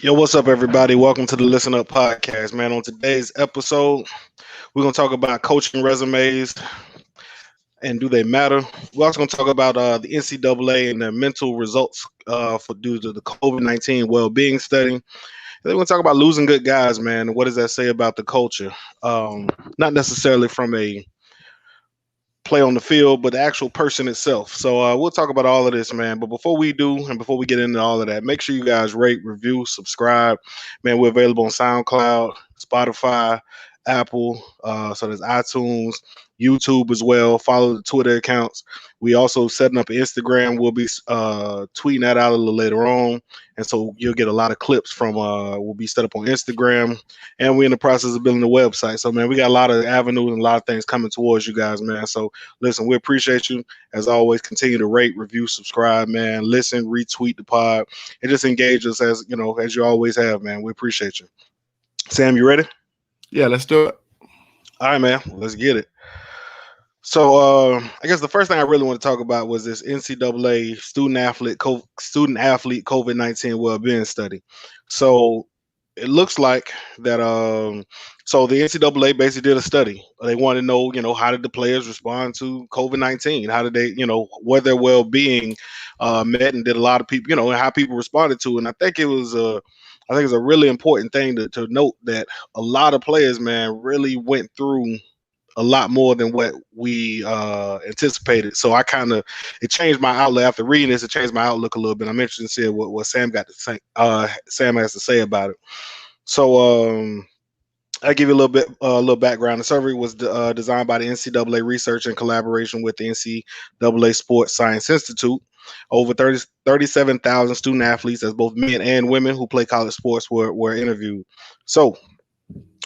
Yo, what's up, everybody? Welcome to the Listen Up podcast, man. On today's episode, we're gonna talk about coaching resumes and do they matter. We're also gonna talk about the NCAA and their mental results for due to the COVID-19 well-being study. And then we're gonna talk about losing good guys, man. What does that say about the culture? Um, Not necessarily from a play on the field, but the actual person itself. So we'll talk about all of this, man. But before we do, and before we get into all of that, make sure you guys rate, review, subscribe. Man, we're available on SoundCloud, Spotify, Apple. So there's iTunes, YouTube as well. Follow the Twitter accounts. We also setting up an Instagram. We'll be tweeting that out a little later on, and so you'll get a lot of clips from. We'll be set up on Instagram, and we're in the process of building the website. So man, we got a lot of avenues and a lot of things coming towards you guys, man. So listen, we appreciate you as always. Continue to rate, review, subscribe, man. Listen, retweet the pod, and just engage us as you know as you always have, man. We appreciate you. Sam, you ready? Yeah, let's do it. All right, man. Let's get it. So I guess the first thing I really want to talk about was this NCAA student athlete COVID-19 well-being study. So it looks like that. So the NCAA basically did a study. They want to know, how did the players respond to COVID-19? How did they, were their well-being met, and did a lot of people, and how people responded to it. And I think it's a really important thing to note that a lot of players, man, really went through a lot more than what we anticipated. So it changed my outlook after reading this. It changed my outlook a little bit. I'm interested to see what Sam got to say. Sam has to say about it. So I give you a little background. The survey was designed by the NCAA Research in collaboration with the NCAA Sports Science Institute. Over 37,000 student athletes, as both men and women who play college sports, were interviewed. So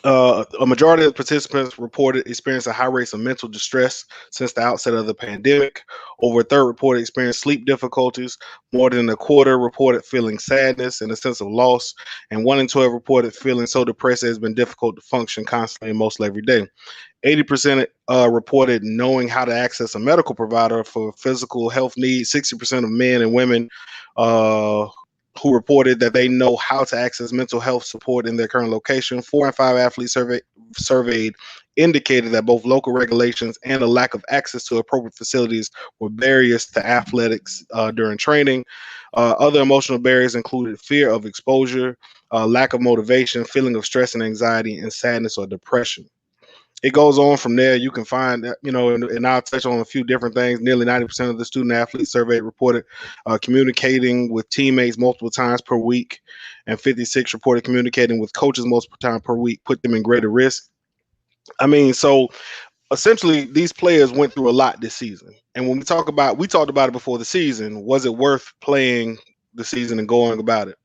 a majority of the participants reported experiencing high rates of mental distress since the outset of the pandemic. Over a third reported experiencing sleep difficulties. More than a quarter reported feeling sadness and a sense of loss. And 1 in 12 reported feeling so depressed it has been difficult to function constantly and mostly every day. 80% reported knowing how to access a medical provider for physical health needs. 60% of men and women who reported that they know how to access mental health support in their current location. 4 in 5 athletes surveyed indicated that both local regulations and a lack of access to appropriate facilities were barriers to athletics during training. Other emotional barriers included fear of exposure, lack of motivation, feeling of stress and anxiety, and sadness or depression. It goes on from there. You can find, and I'll touch on a few different things. Nearly 90% of the student athletes surveyed reported communicating with teammates multiple times per week, and 56 reported communicating with coaches multiple times per week put them in greater risk. I mean, so essentially, these players went through a lot this season. And when we talked about it before the season, was it worth playing the season and going about it?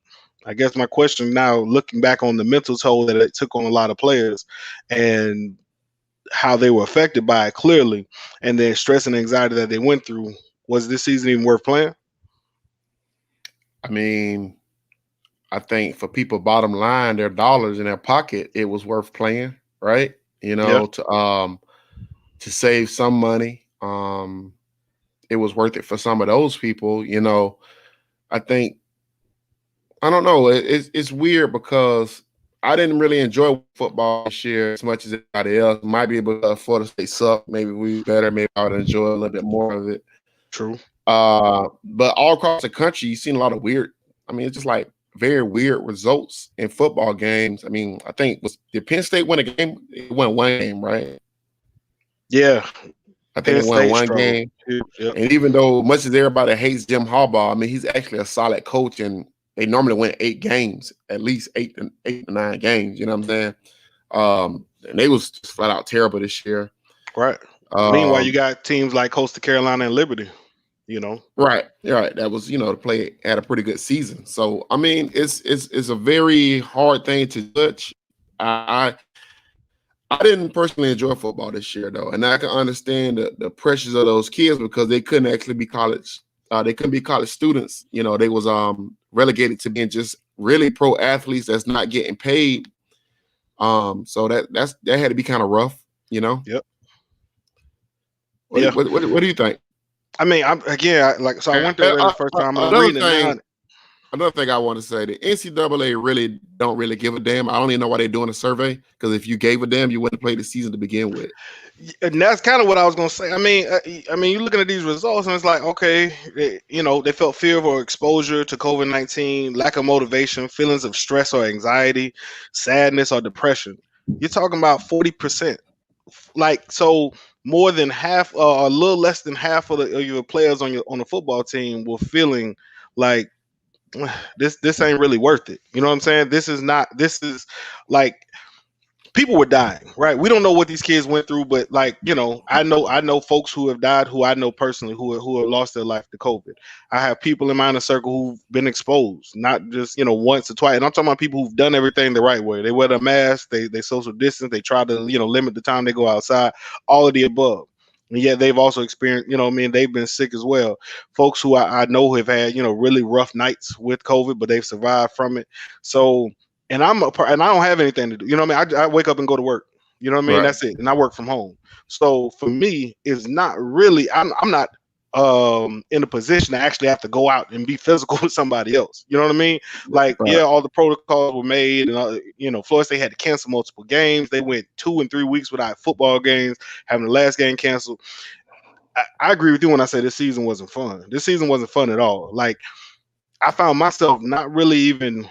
I guess my question now, looking back on the mental toll that it took on a lot of players, and how they were affected by it clearly, and then stress and anxiety that they went through, was this season even worth playing? I mean, I think for people bottom line, their dollars in their pocket, it was worth playing, right? Yeah. To save some money. It was worth it for some of those people. I think, I don't know. It's weird because I didn't really enjoy football this year as much as anybody else. Might be able to Florida State suck. Maybe we better. Maybe I would enjoy a little bit more of it. True. But all across the country, you've seen a lot of weird. I mean, it's just like very weird results in football games. I mean, I think did Penn State win a game? It won one game, right? Yeah. I think it won one game. Yep. And even though much as everybody hates Jim Harbaugh, I mean, he's actually a solid coach, and they normally win 8 games, at least 8 to 9 games. You know what I'm saying? And they was just flat out terrible this year. Right. Meanwhile, you got teams like Coastal Carolina and Liberty. Right. That was, the play had a pretty good season. So I mean, it's a very hard thing to judge. I didn't personally enjoy football this year though, and I can understand the pressures of those kids because they couldn't actually be college. They couldn't be college students. They was relegated to being just really pro athletes that's not getting paid. So that had to be kind of rough. Yep. What do you think? I mean, I went there the first time. I'm reading it now. another thing I want to say, the NCAA really don't really give a damn. I don't even know why they're doing a survey, because if you gave a damn, you wouldn't play the season to begin with. And that's kind of what I was gonna say. I mean, you're looking at these results, and it's like, okay, they felt fear or exposure to COVID-19, lack of motivation, feelings of stress or anxiety, sadness or depression. You're talking about 40%. Like, so more than half, a little less than half of your players on the football team were feeling like this ain't really worth it. You know what I'm saying? This is not. This is like people were dying, right? We don't know what these kids went through, but like, I know folks who have died, who I know personally, who have lost their life to COVID. I have people in my inner circle who've been exposed, not just once or twice. And I'm talking about people who've done everything the right way. They wear the mask, they social distance, they try to limit the time they go outside, all of the above. And yet they've also experienced, they've been sick as well. Folks who I know have had, really rough nights with COVID, but they've survived from it. So, and I don't have anything to do. You know what I mean? I wake up and go to work. You know what I mean? Right. That's it. And I work from home. So for me, it's not really. I'm not in a position to actually have to go out and be physical with somebody else. You know what I mean? Like, Right. yeah, all the protocols were made, and Florida State had to cancel multiple games. They went 2 and 3 weeks without football games, having the last game canceled. I agree with you when I say this season wasn't fun. This season wasn't fun at all. Like, I found myself not really even,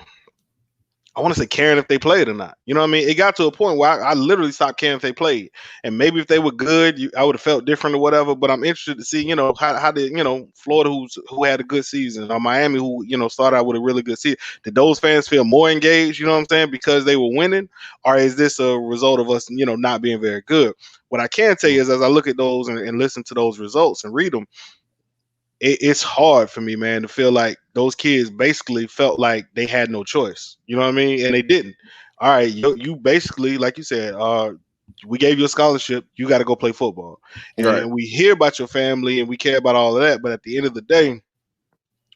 I want to say, caring if they played or not. You know what I mean? It got to a point where I literally stopped caring if they played. And maybe if they were good, I would have felt different or whatever. But I'm interested to see, how did, Florida, who had a good season, or Miami, who, started out with a really good season. Did those fans feel more engaged, you know what I'm saying, because they were winning? Or is this a result of us, not being very good? What I can tell you is, as I look at those and listen to those results and read them, it's hard for me, man, to feel like those kids basically felt like they had no choice. You know what I mean? And they didn't. All right, you basically, like you said, we gave you a scholarship. You got to go play football. And Right. we hear about your family and we care about all of that. But at the end of the day,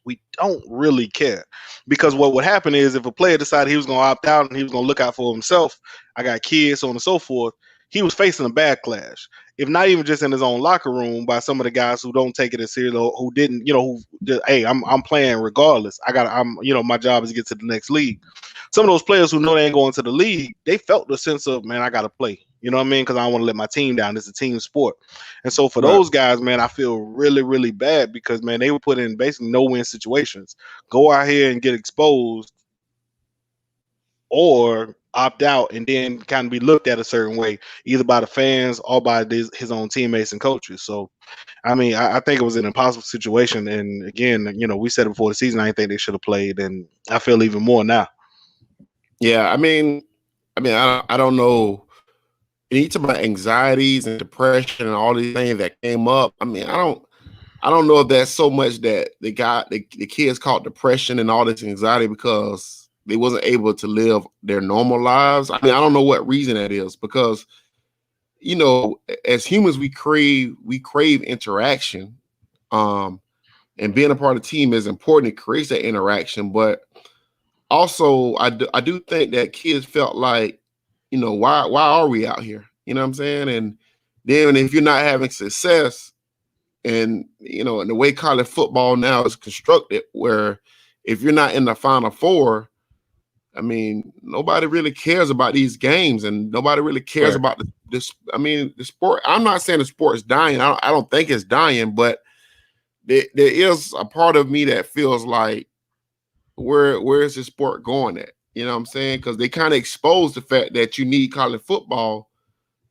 we don't really care, because what would happen is, if a player decided he was going to opt out and he was going to look out for himself, I got kids, so on and so forth, he was facing a backlash, if not even just in his own locker room, by some of the guys who don't take it as serious, or who didn't, who just, hey, I'm playing regardless. My job is to get to the next league. Some of those players who know they ain't going to the league, they felt the sense of, man, I got to play. You know what I mean? Because I don't want to let my team down. It's a team sport. And so for those guys, man, I feel really, really bad, because, man, they were put in basically no-win situations. Go out here and get exposed, or opt out and then kind of be looked at a certain way, either by the fans or by his own teammates and coaches. So, I mean, I think it was an impossible situation. And again, we said it before the season, I didn't think they should have played, and I feel even more now. Yeah, I mean, I don't know. You talk about anxieties and depression and all these things that came up. I mean, I don't know if that's so much that the kids caught depression and all this anxiety because they wasn't able to live their normal lives. I mean, I don't know what reason that is, because, as humans, we crave interaction. And being a part of the team is important. It creates that interaction. But also, I do think that kids felt like, why are we out here? You know what I'm saying? And then if you're not having success, and, in the way college football now is constructed, where if you're not in the Final Four, I mean, nobody really cares about these games, and nobody really cares about this. I mean, the sport. I'm not saying the sport is dying. I don't think it's dying, but there is a part of me that feels like, where is this sport going at? You know what I'm saying? Because they kind of expose the fact that you need college football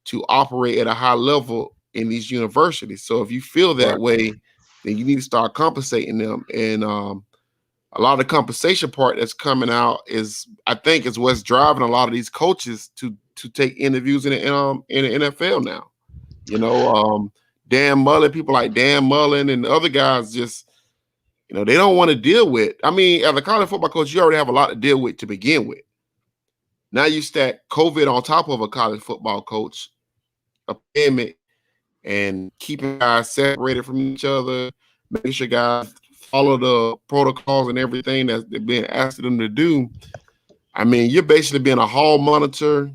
to operate at a high level in these universities. So if you feel that way, then you need to start compensating them. And a lot of the compensation part that's coming out is, I think, is what's driving a lot of these coaches to take interviews in the NFL now. Dan Mullen, people like Dan Mullen and other guys just, they don't want to deal with. I mean, as a college football coach, you already have a lot to deal with to begin with. Now you stack COVID on top of a college football coach, a pandemic, and keeping guys separated from each other, making sure guys follow the protocols and everything that's being asked of them to do. I mean, you're basically being a hall monitor.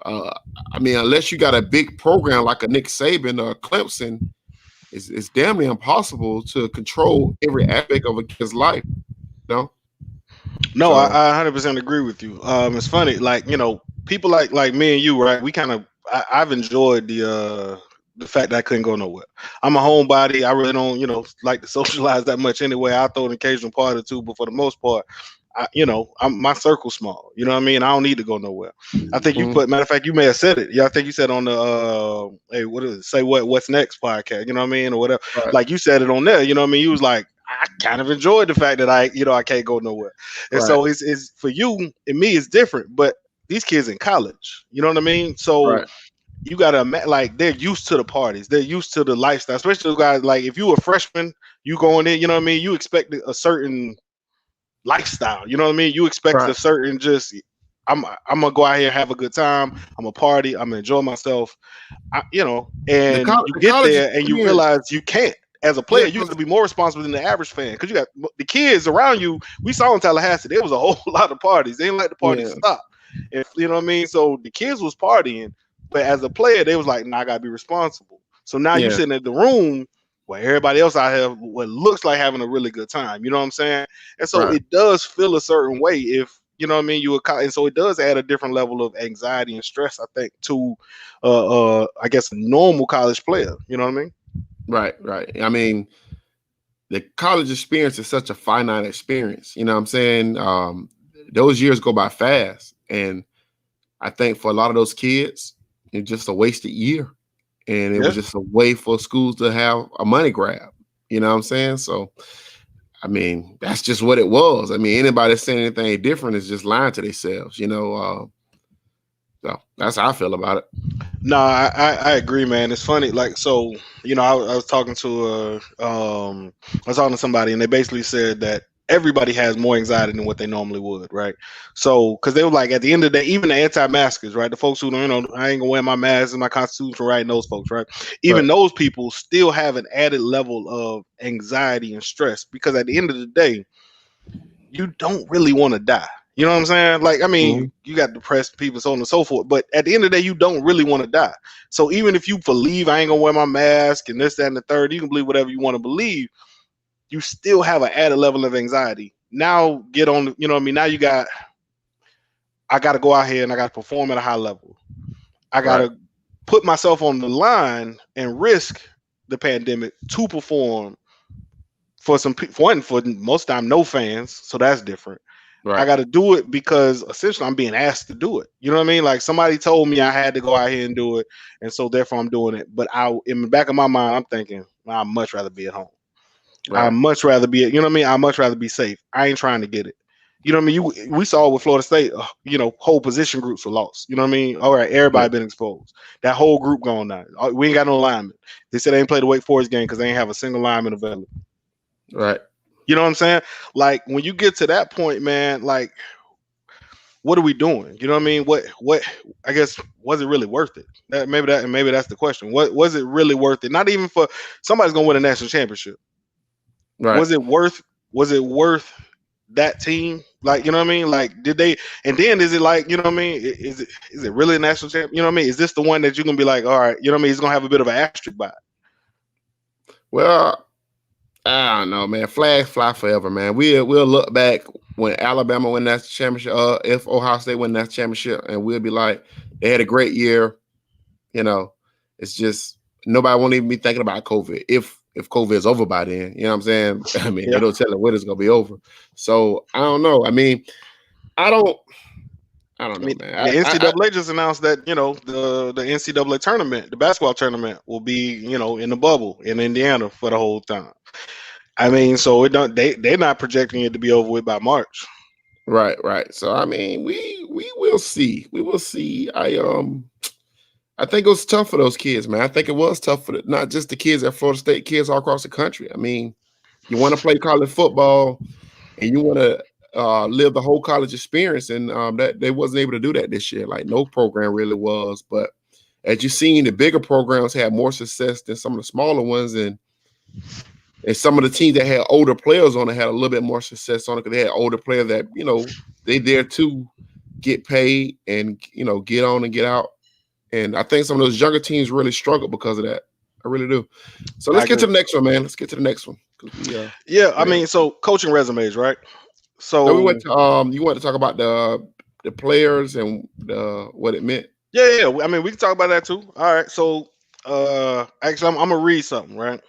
I mean, unless you got a big program like a Nick Saban or Clemson, it's damn near impossible to control every aspect of a kid's life. No, So I 100% agree with you. It's funny, like people like me and you, right? We kind of I've enjoyed the fact that I couldn't go nowhere. I'm a homebody. I really don't like to socialize that much anyway. I throw an occasional party or two, but for the most part, I'm my circle small. You know what I mean? I don't need to go nowhere. I think you mhm, put matter of fact, you may have said it. Yeah, I think you said on the hey, what is it? Say what's next podcast, you know what I mean? Or whatever. right, Like you said it on there, you know what I mean? You was like, I kind of enjoyed the fact that I can't go nowhere. And right, so it's for you and me, it's different. But these kids in college, you know what I mean? So right. you gotta like they're used to the parties, they're used to the lifestyle, especially those guys like if you a freshman, you going in, you know what I mean? You expect a certain lifestyle. You know what I mean? You expect a Right. certain just. I'm gonna go out here and have a good time. I'm gonna party. I'm gonna enjoy myself. And you The get college there and you experience, realize you can't. As a yeah, player, you got to be more responsible than the average fan because you got the kids around you. We saw in Tallahassee, there was a whole lot of parties. They didn't let the party yeah, stop. If you know what I mean. So the kids was partying, but as a player, they was like, "Nah, I gotta be responsible." So now you yeah, sitting at the room where everybody else out here what looks like having a really good time. You know what I'm saying? And so right. it does feel a certain way if you know what I mean. And so it does add a different level of anxiety and stress, I think, to I guess a normal college player. You know what I mean? Right, right. I mean, the college experience is such a finite experience. You know what I'm saying? Those years go by fast. And I think for a lot of those kids, it's just a wasted year. And it Yeah. was just a way for schools to have a money grab. You know what I'm saying? So, I mean, that's just what it was. I mean, anybody saying anything different is just lying to themselves, you know. So that's how I feel about it. No, I agree, man. It's funny, like so. I was talking to I was talking to somebody, and they basically said that everybody has more anxiety than what they normally would, right? So, because they were like, at the end of the day, even the anti-maskers, right? The folks who don't, I ain't gonna wear my mask and my constitutional right, and those folks, right? Even Right. those people still have an added level of anxiety and stress because at the end of the day, you don't really want to die. You know what I'm saying? Like, I mean, Mhm. you got depressed people, so on and so forth. But at the end of the day, you don't really want to die. So even if you believe I ain't gonna wear my mask and this, that, and the third, you can believe whatever you want to believe. You still have an added level of anxiety. Now get on, you know what I mean? Now I got to go out here and I got to perform at a high level. I got Right. to put myself on the line and risk the pandemic to perform for for most time no fans, so that's different. I Right. got to do it because essentially I'm being asked to do it. You know what I mean? Like somebody told me I had to go out here and do it, and so therefore I'm doing it. But in the back of my mind, I'm thinking I'd much rather be at home. I'd Right. much rather be, you know what I mean? I'd much rather be safe. I ain't trying to get it. You know what I mean? We saw with Florida State, whole position groups were lost. You know what I mean? All right, Yeah. everybody been exposed. That whole group gone now. We ain't got no linemen. They said they ain't played the Wake Forest game because they ain't have a single lineman available. Right. You know what I'm saying? Like when you get to that point, man, like what are we doing? You know what I mean? What I guess was it really worth it? Maybe that's the question. What was it really worth it? Not even for somebody's gonna win a national championship. Right. Was it worth that team? Like, you know what I mean? Like did they and then is it like, you know what I mean? Is it really a national champ? You know what I mean? Is this the one that you're gonna be like, all right, you know what I mean? It's gonna have a bit of an asterisk by it. Well, I don't know, man. Flags fly forever, man. We'll look back when Alabama win that championship, if Ohio State win that championship, and we'll be like, they had a great year. You know, it's just nobody won't even be thinking about COVID if COVID is over by then. You know what I'm saying? I mean, Yeah. they don't tell when it's gonna be over. So I don't know. I mean, I don't. I don't I know, mean, man. the NCAA just announced that the NCAA tournament, the basketball tournament, will be in the bubble in Indiana for the whole time. I mean, so it don't they're not projecting it to be over with by March. Right, right. So I mean, we will see. We will see. I think it was tough for those kids, man. I think it was tough for not just the kids at Florida State, kids all across the country. I mean, you want to play college football and you want to live the whole college experience, and that they wasn't able to do that this year. Like no program really was. But as you've seen, the bigger programs had more success than some of the smaller ones, and some of the teams that had older players on it had a little bit more success on it because they had older players that they there to get paid and get on and get out. And I think some of those younger teams really struggle because of that. I really do. So I let's get agree. to the next one, man. Let's get to the next one because Yeah, I man. mean, so coaching resumes, right? So we So went to you want to talk about the players and what it meant. yeah. I mean, we can talk about that too. All right. So actually, I'm gonna read something. Right.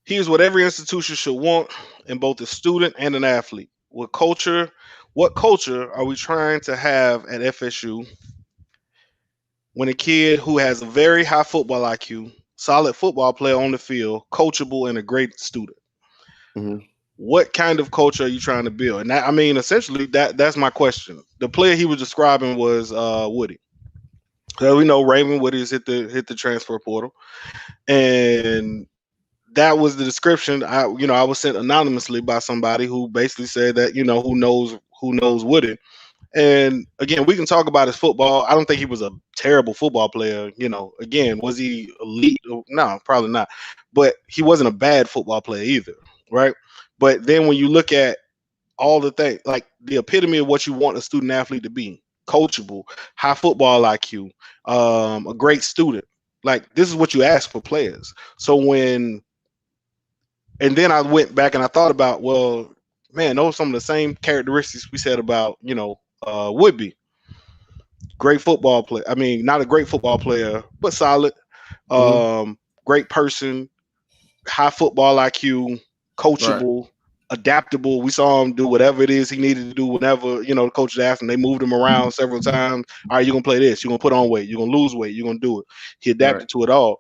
Here's what every institution should want in both a student and an athlete. What culture are we trying to have at FSU when a kid who has a very high football IQ, solid football player on the field, coachable, and a great student? Mhm. What kind of culture are you trying to build? And that, I mean, essentially, that's my question. The player he was describing was Woody. So we know Raymond Woody has hit the transfer portal, and that was the description. I was sent anonymously by somebody who basically said that who knows Woody. And again, we can talk about his football. I don't think he was a terrible football player. Again, was he elite? No, probably not. But he wasn't a bad football player either, right? But then when you look at all the things, like the epitome of what you want a student athlete to be: coachable, high football IQ, a great student. Like this is what you ask for players. So and then I went back and I thought about, well, man, those are some of the same characteristics we said about, Woodby. Great football player. I mean, not a great football player, but solid. Mhm. Great person, high football IQ, Right. coachable, adaptable. We saw him do whatever it is he needed to do whenever, the coaches asked him. They moved him around several times. All right, you're going to play this. You're going to put on weight. You're going to lose weight. You're going to do it. He Right. adapted to it all.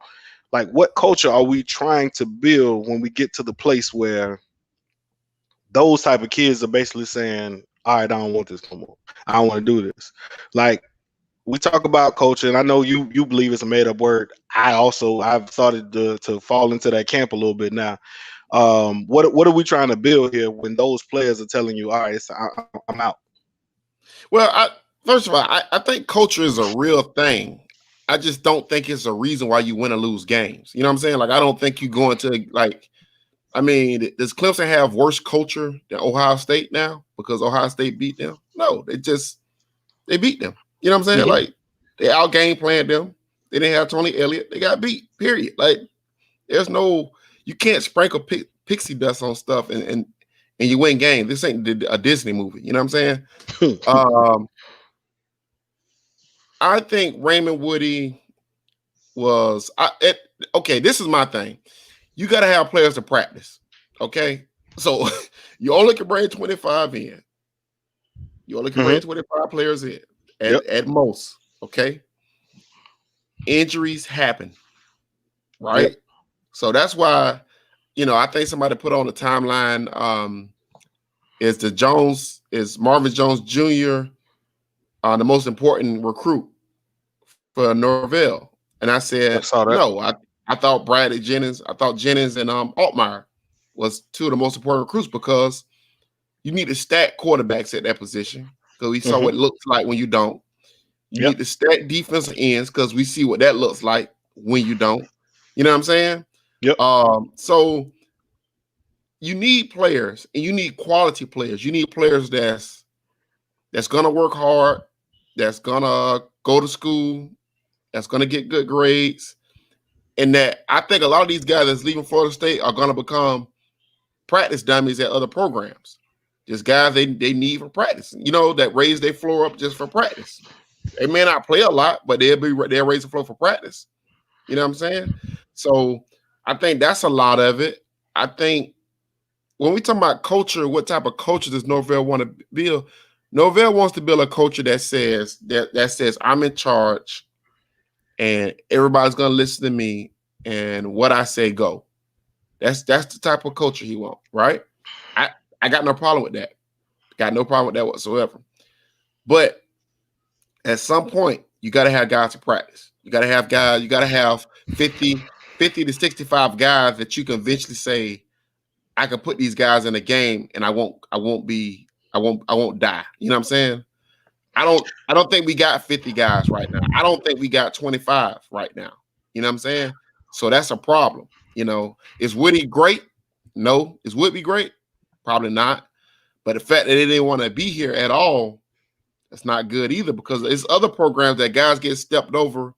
Like, what culture are we trying to build when we get to the place where those type of kids are basically saying, all right, I don't want this no more. I don't want to do this. Like, we talk about culture, and I know you believe it's a made up word. I've started to fall into that camp a little bit now. What are we trying to build here when those players are telling you, all right, I'm out? Well, first of all, I think culture is a real thing. I just don't think it's a reason why you win or lose games. You know what I'm saying? Like, I don't think you go into like, I mean, does Clemson have worse culture than Ohio State now because Ohio State beat them? No, they beat them. You know what I'm saying? Mm-hmm. Like, they out game planned them. They didn't have Tony Elliott. They got beat. Period. Like, there's no, you can't sprinkle pixie dust on stuff and you win games. This ain't a Disney movie. You know what I'm saying? Um, I think Raymond Woody was okay. This is my thing. You got to have players to practice. Okay, so you only can bring 25 in. You only can bring Mm-hmm. 25 players in Yep. at most. Okay, injuries happen, Yep. right? So that's why I think somebody put on the timeline. Is Marvin Jones Jr. The most important recruit for Norvell? And I I said, saw that. no, I thought Bradley Jennings, I thought Jennings and Altmaier was two of the most important recruits because you need to stack quarterbacks at that position because we saw Mm-hmm. what it looks like when you don't. You Yep. need to stack defensive ends because we see what that looks like when you don't. You know what I'm saying? Yep. So you need players and you need quality players. You need players that's gonna work hard, that's gonna go to school, that's gonna get good grades. And that I think a lot of these guys that's leaving Florida State are going to become practice dummies at other programs. Just guys they need for practice, that raise their floor up just for practice. They may not play a lot, but they'll raise the floor for practice. You know what I'm saying? So I think that's a lot of it. I think when we talk about culture, what type of culture does Norvell want to build? Norvell wants to build a culture that says I'm in charge and everybody's gonna listen to me and what I say go. That's the type of culture he wants, right? I got no problem with that. Got no problem with that whatsoever. But at some point, you got to have guys to practice. You got to have guys. You got to have 50 to 65 guys that you can eventually say, I can put these guys in a game and I won't die. You know what I'm saying? I don't think we got 50 guys right now. I don't think we got 25 right now. You know what I'm saying? So that's a problem. Is Woody great? No. Is Woody great? Probably not. But the fact that they didn't want to be here at all, that's not good either because there's other programs that guys get stepped over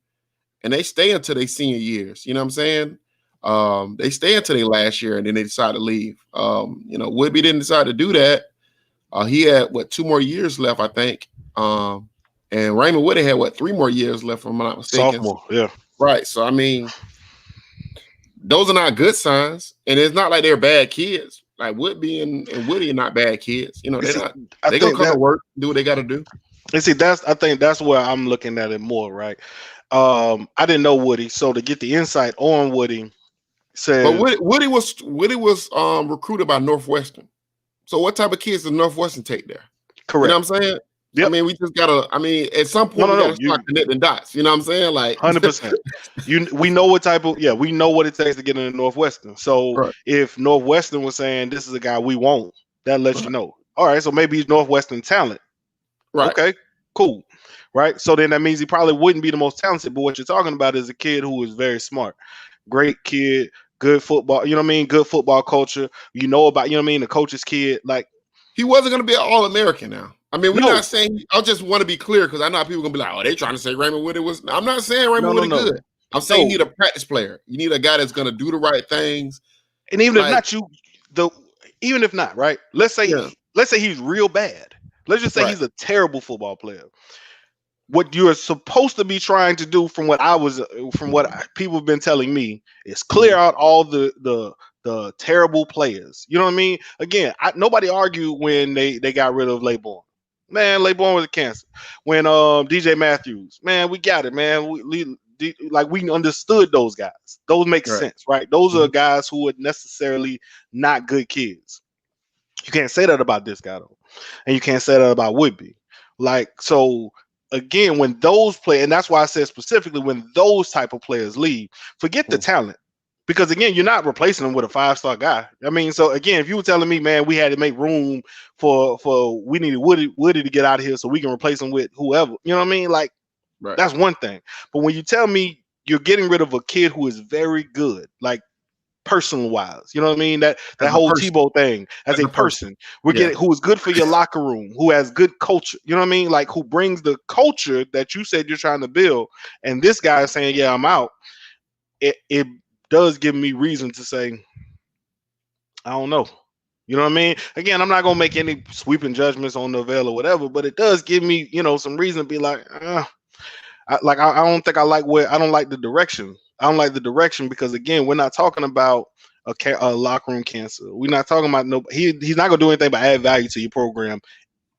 and they stay until their senior years. You know what I'm saying? They stay until their last year and then they decide to leave. Woodby didn't decide to do that. He had 2 more years left, I think. And Raymond Woody had 3 more years left, if I'm not mistaken. Sophomore, yeah. Right. So I mean, those are not good signs, and it's not like they're bad kids. Like Woodby and Woody are not bad kids. You know, they're not. They're gonna come to work, do what they got to do. And see, I think that's where I'm looking at it more, right? I didn't know Woody, so to get the insight on Woody, but Woody was recruited by Northwestern. So what type of kids does Northwestern take there? Correct. You know what I'm saying? Yep. I mean, we just gotta. I mean, at some point, we gotta start connecting dots. You know what I'm saying? Like 100%. We know what type of we know what it takes to get into Northwestern. So if Northwestern was saying this is a guy we want, that lets you know. All right, so maybe he's Northwestern talent. Right. Okay, cool. Right. So then that means he probably wouldn't be the most talented, but what you're talking about is a kid who is very smart, great kid, good football. You know what I mean? Good football culture. You know about the coach's kid. Like he wasn't going to be an All-American now. I mean, we're not saying. I just want to be clear because I know people are gonna be like, "Oh, they trying to say Raymond Woody was." I'm not saying Raymond Woody good. I'm saying you need a practice player. You need a guy that's gonna do the right things. And even if not, right? Let's say he's real bad. Let's just say he's a terrible football player. What you're supposed to be trying to do, from what people have been telling me, is clear out all the terrible players. You know what I mean? Again, nobody argued when they got rid of Laybourne. Man, Laybourne was a cancer. When DJ Matthews, man, we got it, man. We understood those guys. Those make sense, right? Those are guys who are necessarily not good kids. You can't say that about this guy though, and you can't say that about Woodby. Like, so again, when those play, and that's why I said specifically when those type of players leave, forget the talent. Because again, you're not replacing them with a 5-star guy. I mean, so again, if you were telling me, man, we had to make room for we needed Woody to get out of here so we can replace him with whoever, you know what I mean? Like, that's one thing. But when you tell me you're getting rid of a kid who is very good, like personal wise, you know what I mean? That whole Tebow thing as a person, we're getting who is good for your locker room, who has good culture, you know what I mean? Like who brings the culture that you said you're trying to build. And this guy is saying, yeah, I'm out. It does give me reason to say, I don't know. You know what I mean? Again, I'm not gonna make any sweeping judgments on Norvell or whatever, but it does give me, some reason to be like, I don't think I don't like the direction. I don't like the direction because again, we're not talking about a locker room cancer. We're not talking about he's not gonna do anything but add value to your program.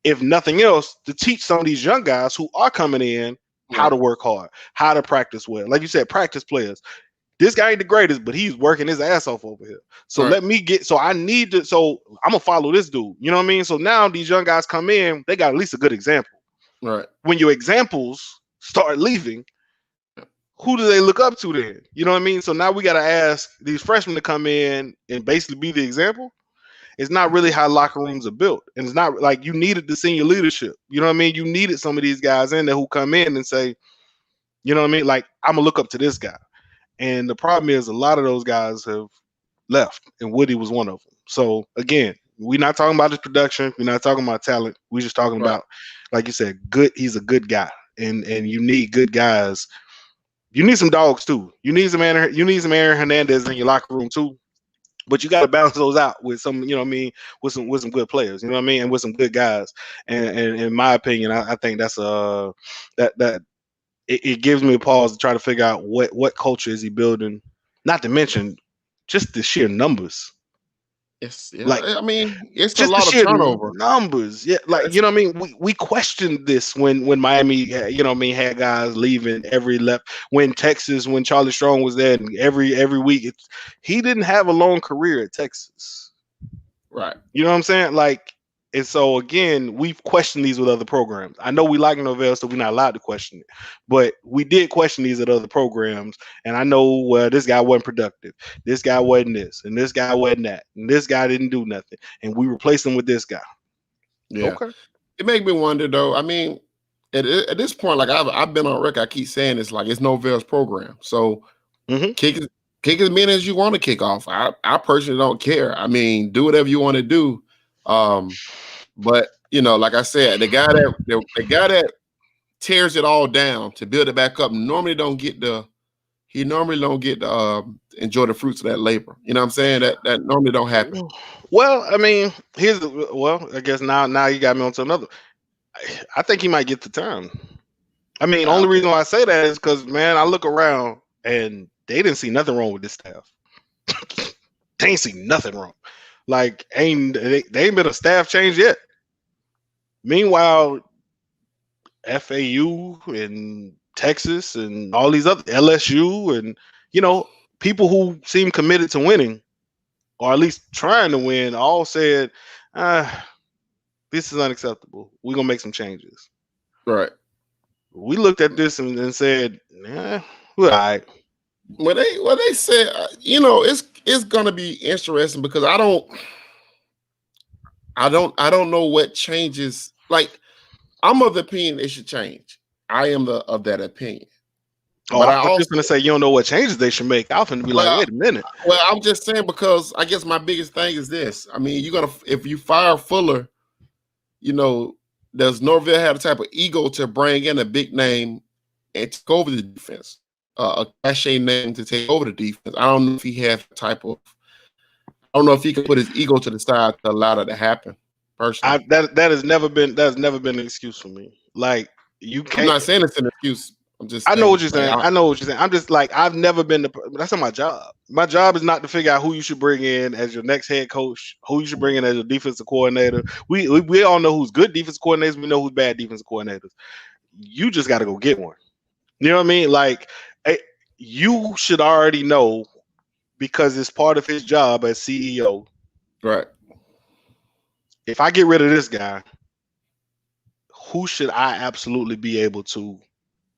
If nothing else, to teach some of these young guys who are coming in how to work hard, how to practice well. Like you said, practice players. This guy ain't the greatest, but he's working his ass off over here. So I'm gonna follow this dude. You know what I mean? So now these young guys come in, they got at least a good example. Right. When your examples start leaving, who do they look up to then? You know what I mean? So now we gotta ask these freshmen to come in and basically be the example. It's not really how locker rooms are built. And it's not like you needed the senior leadership. You know what I mean? You needed some of these guys in there who come in and say, you know what I mean? Like, I'm gonna look up to this guy. And the problem is a lot of those guys have left, and Woody was one of them. So again, we're not talking about his production. We're not talking about talent. We're just talking about, like you said, good. He's a good guy, and you need good guys. You need some dogs too. You need some Aaron Hernandez in your locker room too. But you got to balance those out with some, you know what I mean, with some good players, you know what I mean, and with some good guys. And in my opinion, I think that's It gives me a pause to try to figure out what culture is he building. Not to mention just the sheer numbers. Yes, like I mean, it's just a lot the of sheer turnover. Numbers, yeah. Like you know what I mean. We questioned this when Miami, you know what I mean, had guys leaving every left. When Texas, when Charlie Strong was there, and every week, he didn't have a long career at Texas. Right. You know what I'm saying? Like. And so again, we've questioned these with other programs. I know we like Norvell, so we're not allowed to question it. But we did question these at other programs, and I know this guy wasn't productive. This guy wasn't this, and this guy wasn't that, and this guy didn't do nothing, and we replaced him with this guy. Yeah. Okay. It made me wonder, though. I mean, at this point, like I've been on record, I keep saying it's like it's Norvell's program. So kick as many as you want to kick off. I personally don't care. I mean, do whatever you want to do. But you know, like I said, the guy that tears it all down to build it back up normally don't get to enjoy the fruits of that labor. You know what I'm saying? That normally don't happen. Well, I mean, I guess now you got me onto another. I think he might get the turn. I mean, only Okay. reason why I say that is because, man, I look around and they didn't see nothing wrong with this staff. They ain't see nothing wrong. Like, they ain't been a staff change yet. Meanwhile, FAU and Texas and all these other LSU and people who seem committed to winning, or at least trying to win, all said, this is unacceptable. We're gonna make some changes. Right. We looked at this and said, we're all right. Well, they said, it's gonna be interesting because I don't know what changes. Like, I'm of the opinion it should change. I am of that opinion. Oh, But I I was also, just gonna say you don't know what changes they should make. I was gonna be like, well, wait a minute. well, I'm just saying because I guess my biggest thing is this. I mean, if you fire Fuller, does Norvell have the type of ego to bring in a big name and take over the defense, a cachet name to take over the defense? I don't know if he has the type of. I don't know if he can put his ego to the side to allow that to happen. Personally, That has never been an excuse for me. Like, you I'm can't. not saying it's an excuse. I'm just I know saying, what you're saying. I know what you're saying. I'm just like, I've never been that's not my job. My job is not to figure out who you should bring in as your next head coach, who you should bring in as your defensive coordinator. We all know who's good defensive coordinators. We know who's bad defensive coordinators. You just got to go get one. You know what I mean? Like, you should already know because it's part of his job as CEO. right. If I get rid of this guy, who should I absolutely be able to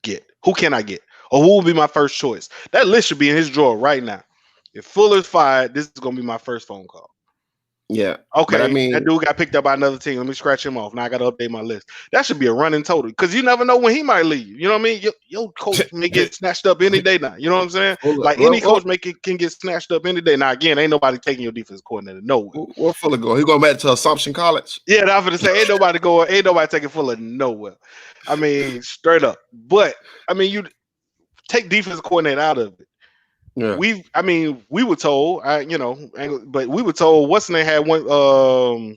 get? Who can I get? Or who will be my first choice? That list should be in his drawer right now. If Fuller's fired, this is gonna be my first phone call. Yeah. Okay, But I that mean, dude got picked up by another team. Let me scratch him off. Now I got to update my list. That should be a running total because you never know when he might leave. You know what I mean? Your coach may get snatched up any day now. You know what I'm saying? Like, any coach can get snatched up any day. Now, again, ain't nobody taking your defense coordinator. Nowhere. Where Fuller going? He going back to Assumption College? Yeah, I was gonna say ain't nobody taking Fuller nowhere. I mean, straight up. But I mean, you take defensive coordinator out of it. Yeah. We were told, but we were told what's name had one.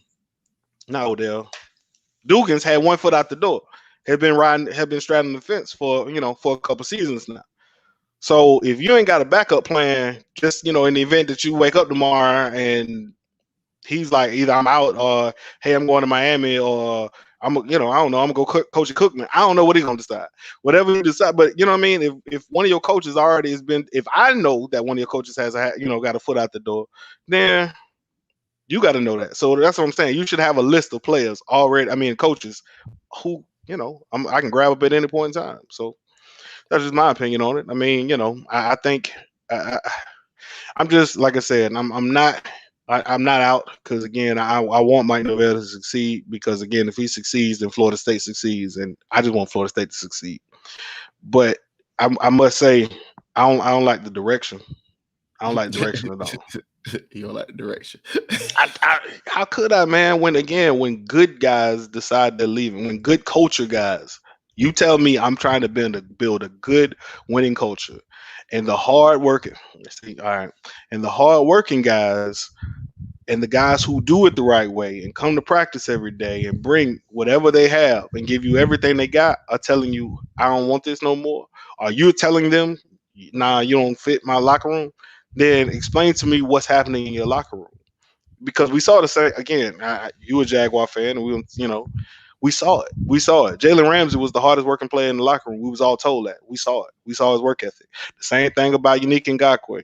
Not Odell. Dugans had one foot out the door. Had been straddling the fence for a couple seasons now. So if you ain't got a backup plan, just in the event that you wake up tomorrow and he's like, either I'm out or hey, I'm going to Miami or I don't know, I'm gonna go coach Cookman. I don't know what he's gonna decide. Whatever you decide, but you know what I mean. If one of your coaches already has been, if I know that one of your coaches has got a foot out the door, then you got to know that. So that's what I'm saying. You should have a list of players already. I mean, coaches who I can grab up at any point in time. So that's just my opinion on it. I mean, I think I'm just like I said. I'm not. I'm not out because again, I want Mike Norvell to succeed because again, if he succeeds, then Florida State succeeds, and I just want Florida State to succeed. But I must say, I don't like the direction. I don't like the direction at all. You don't like the direction. How could I, man? When good guys decide they're leaving, when good culture guys, you tell me I'm trying to build a good winning culture, and the hard working, and the hard working guys, and the guys who do it the right way and come to practice every day and bring whatever they have and give you everything they got are telling you I don't want this no more. Are you telling them, nah, you don't fit my locker room? Then explain to me what's happening in your locker room. Because we saw the same again. You a Jaguar fan, and we saw it. We saw it. Jalen Ramsey was the hardest working player in the locker room. We was all told that. We saw it. We saw his work ethic. The same thing about Yannick Ngakoue.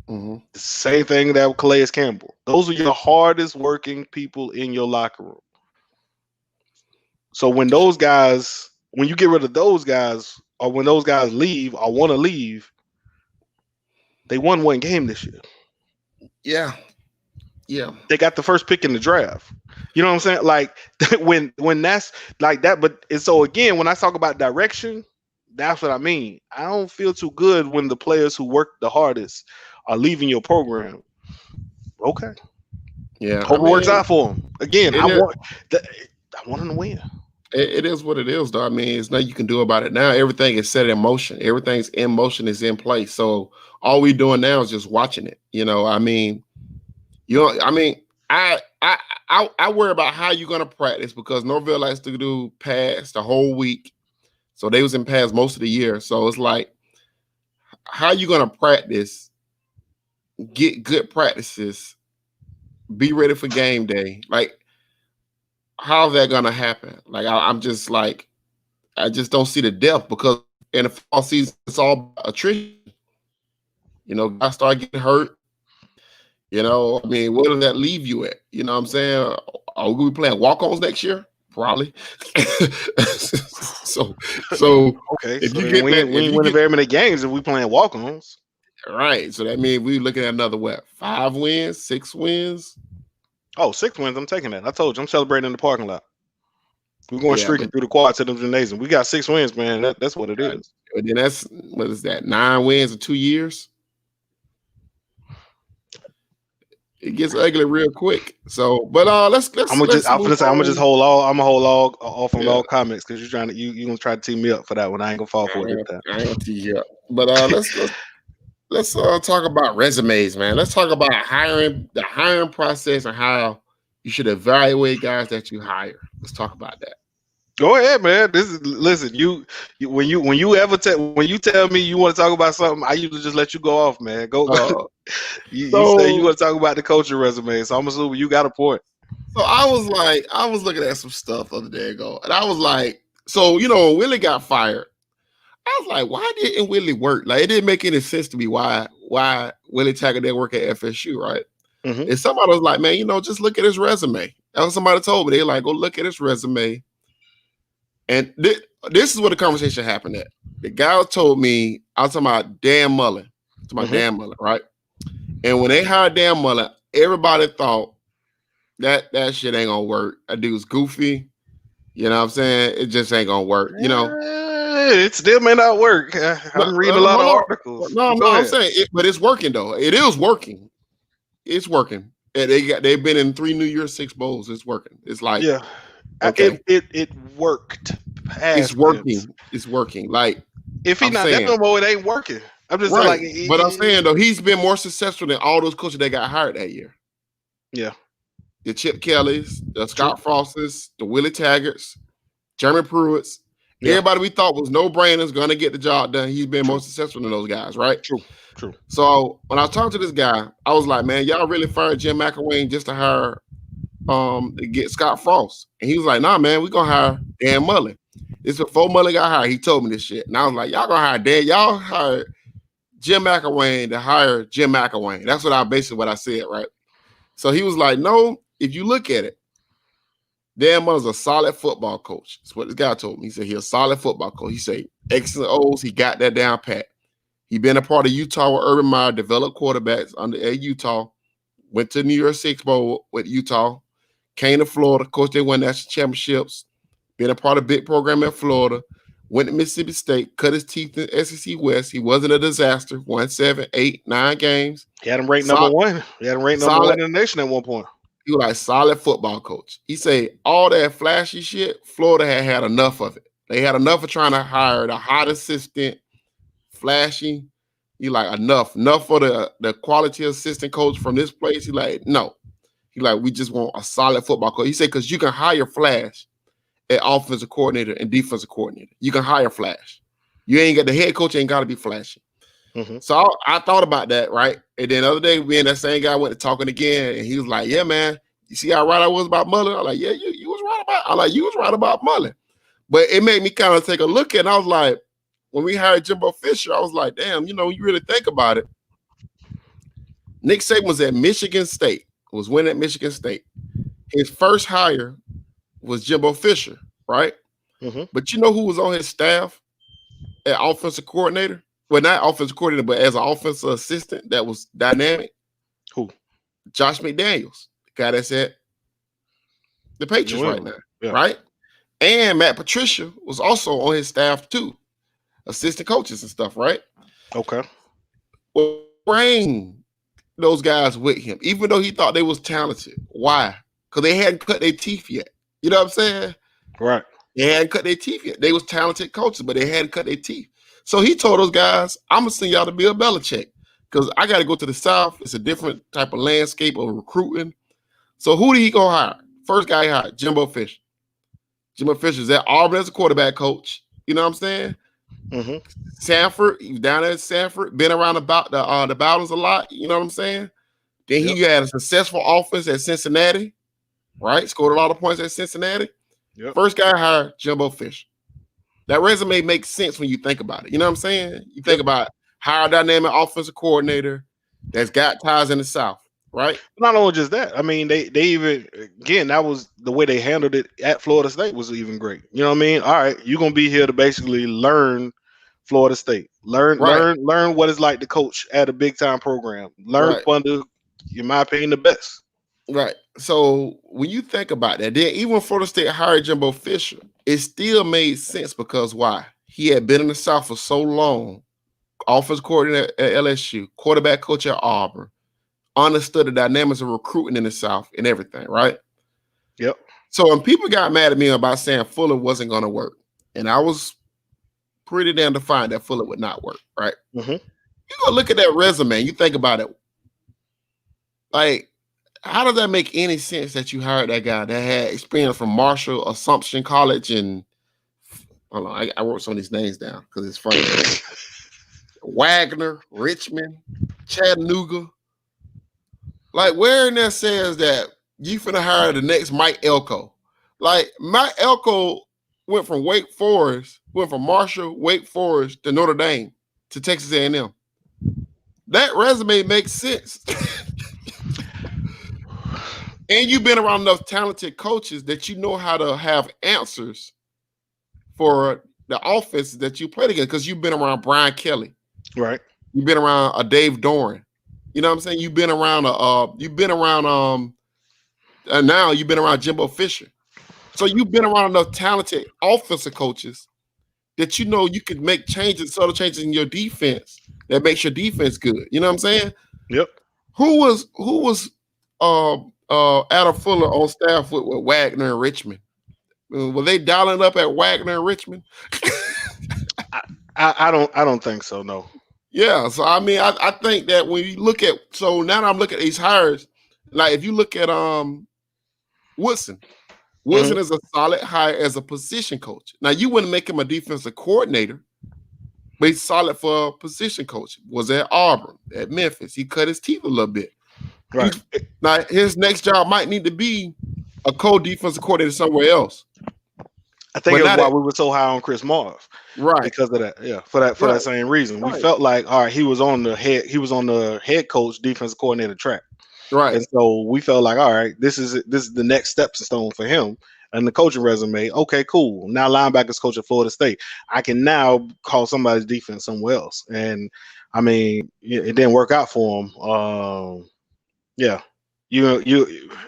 Mm-hmm. The same thing that with Calais Campbell. Those are your hardest working people in your locker room. So when you get rid of those guys, or when those guys leave or want to leave, they won one game this year. Yeah. They got the first pick in the draft. You know what I'm saying? Like when that's like that. But so again, when I talk about direction, that's what I mean. I don't feel too good when the players who work the hardest are leaving your program. Okay. Yeah. Hope it works out for them. Again, I want them to win. It is what it is, though. I mean, there's nothing you can do about it now. Everything is set in motion. Everything's in motion, is in place. So all we're doing now is just watching it. I mean, You know, I mean, I worry about how you're gonna practice because Norvell likes to do pads the whole week. So they was in pads most of the year. So it's like, how you gonna practice, get good practices, be ready for game day? Like, how's that gonna happen? Like, I'm just like, I just don't see the depth because in the fall season, it's all attrition. You know, guys start getting hurt. You know, I mean, where does that leave you at? You know what I'm saying? Are we gonna be playing walk-ons next year? Probably. so Okay, if so you then get we that, ain't winning very many games if we playing walk-ons. right, so that means we looking at another what? 5 wins, 6 wins. Oh, 6 wins. I'm taking that. I told you, I'm celebrating in the parking lot. We're going Yeah, streaking through the quad to the gymnasium. We got 6 wins, man. That's what it is. but then that's what is that? 9 wins in 2 years. It gets ugly real quick. So, but let's I'm gonna just hold all off on all comments because you're trying to you gonna try to tee me up for that one. I ain't gonna fall for it this time. I ain't gonna tee you up. But let's talk about resumes, man. Let's talk about the hiring process and how you should evaluate guys that you hire. Let's talk about that. Go ahead, man. Listen. You when you tell me you want to talk about something, I usually just let you go off, man. Go. You say you want to talk about the coaching resume, so I'm assuming you got a point. So I was looking at some stuff the other day ago, and I was like, so you know, Willie got fired. I was like, why didn't Willie work? Like, it didn't make any sense to me why Willie Taggart didn't work at FSU, right? Mm-hmm. And somebody was like, man, you know, just look at his resume. That was somebody told me. They like, go look at his resume. And this is where the conversation happened at. The guy told me, I was talking about Dan Mullen. Dan Mullen, right? And when they hired Dan Mullen, everybody thought that shit ain't gonna work. That dude's goofy. You know what I'm saying? It just ain't gonna work, you know? It still may not work. I'm reading a lot of articles. No, I'm saying but it's working though. It is working. It's working. And they've been in 3 New Year's 6 bowls. It's working. It's like, yeah. Okay. It worked. It's working. It's working. Like, if he's not that no more, it ain't working. I'm just right. like, but I'm saying though, he's been more successful than all those coaches that got hired that year. Yeah. The Chip Kellys, the Scott Frostes, the Willie Taggarts, Jeremy Pruitts. Yeah. Everybody we thought was no-brainers going to get the job done. He's been more successful than those guys, right? True. So when I talked to this guy, I was like, man, y'all really fired Jim McElwain just to hire to get Scott Frost. And he was like, nah, man, we're going to hire Dan Mullen. This before Mullen got hired. He told me this shit. And I was like, y'all going to hire Dan. Y'all hired Jim McElwain to hire Jim McElwain. That's what I said, right? So he was like, no, if you look at it, Dan Mullen's a solid football coach. That's what this guy told me. He said he's a solid football coach. He said X's and O's, he got that down pat. He been a part of Utah where Urban Meyer developed quarterbacks under Utah, went to New Year's 6 Bowl with Utah, came to Florida. Of course, they won national championships, been a part of big program in Florida, went to Mississippi State, cut his teeth in SEC West. He wasn't a disaster, won 7, 8, 9 games. He had him ranked number 1. He had him ranked number 1 in the nation at one point. He was like solid football coach. He said all that flashy shit, Florida had enough of it. They had enough of trying to hire the hot assistant, flashy. He like enough for the quality assistant coach from this place. He like, no. He like, we just want a solid football coach. He said, because you can hire flash at offensive coordinator and defensive coordinator. You can hire flash. You ain't got the head coach ain't got to be flashy. Mm-hmm. So I thought about that, right? And then the other day, me and that same guy went to talking again, and he was like, yeah, man, you see how right I was about Mullen? I'm like, yeah, you was right about, I'm like, you was right about Mullen. But it made me kind of take a look at it, and I was like, when we hired Jimbo Fisher, I was like, damn, you know, you really think about it. Nick Saban was at Michigan State, was winning at Michigan State. His first hire was Jimbo Fisher, right? Mm-hmm. But you know who was on his staff at offensive coordinator? Well, not offensive coordinator, but as an offensive assistant that was dynamic. Who? Josh McDaniels, the guy that's at the Patriots right now, right? And Matt Patricia was also on his staff too, assistant coaches and stuff, right? Okay. Well, bring those guys with him, even though he thought they was talented. Why? Because they hadn't cut their teeth yet. You know what I'm saying? Right. They hadn't cut their teeth yet. They was talented coaches, but they hadn't cut their teeth. So he told those guys, I'm going to send y'all to Bill Belichick because I got to go to the South. It's a different type of landscape of recruiting. So who did he go hire? First guy he hired, Jimbo Fisher. Jimbo Fisher's at Auburn as a quarterback coach. You know what I'm saying? Mm-hmm. Sanford, he was down there at Sanford, been around about the Bowdens a lot. You know what I'm saying? Then he had a successful offense at Cincinnati, right? Scored a lot of points at Cincinnati. Yep. First guy hired, Jimbo Fisher. That resume makes sense when you think about it. You know what I'm saying? You think about hire dynamic offensive coordinator that's got ties in the South, right? Not only just that, I mean, they even, again, that was the way they handled it at Florida State was even great. You know what I mean? All right, you're gonna be here to basically learn Florida State, learn what it's like to coach at a big time program, learn under, in my opinion, the best. Right. So when you think about that, then even when Florida State hired Jimbo Fisher, it still made sense because why? He had been in the South for so long, offensive coordinator at LSU, quarterback coach at Auburn, understood the dynamics of recruiting in the South and everything, right? Yep. So when people got mad at me about saying Fuller wasn't going to work, and I was pretty damn defined that Fuller would not work, right? Mm-hmm. You go look at that resume, you think about it. Like, how does that make any sense that you hired that guy that had experience from Marshall, Assumption College, and hold on, I wrote some of these names down because it's funny. Wagner, Richmond, Chattanooga. Like, where in there says that you finna hire the next Mike Elko? Like, Mike Elko went from Marshall, Wake Forest to Notre Dame to Texas A&M. That resume makes sense. And you've been around enough talented coaches that you know how to have answers for the offenses that you played against because you've been around Brian Kelly. Right. You've been around a Dave Doran. You know what I'm saying? You've been around now you've been around Jimbo Fisher. So you've been around enough talented offensive coaches that you know you could make subtle changes in your defense that makes your defense good. You know what I'm saying? Yep. Who was Adam Fuller on staff with Wagner and Richmond? Were they dialing up at Wagner and Richmond? I don't think so. No. Yeah. So I mean, I think that when you look at now that I'm looking at these hires, like if you look at Woodson is a solid hire as a position coach. Now you wouldn't make him a defensive coordinator, but he's solid for a position coach. Was at Auburn, at Memphis. He cut his teeth a little bit. Right. Now his next job might need to be a co-defensive coordinator somewhere else. I think that's why we were so high on Chris Marv. Right. Because of that. Yeah. For that same reason. We felt like, all right, he was on the head coach, defensive coordinator track. Right. And so we felt like, all right, this is the next stepping stone for him. And the coaching resume, okay, cool. Now linebackers coach at Florida State. I can now call somebody's defense somewhere else. And I mean, it didn't work out for him. Yeah. You're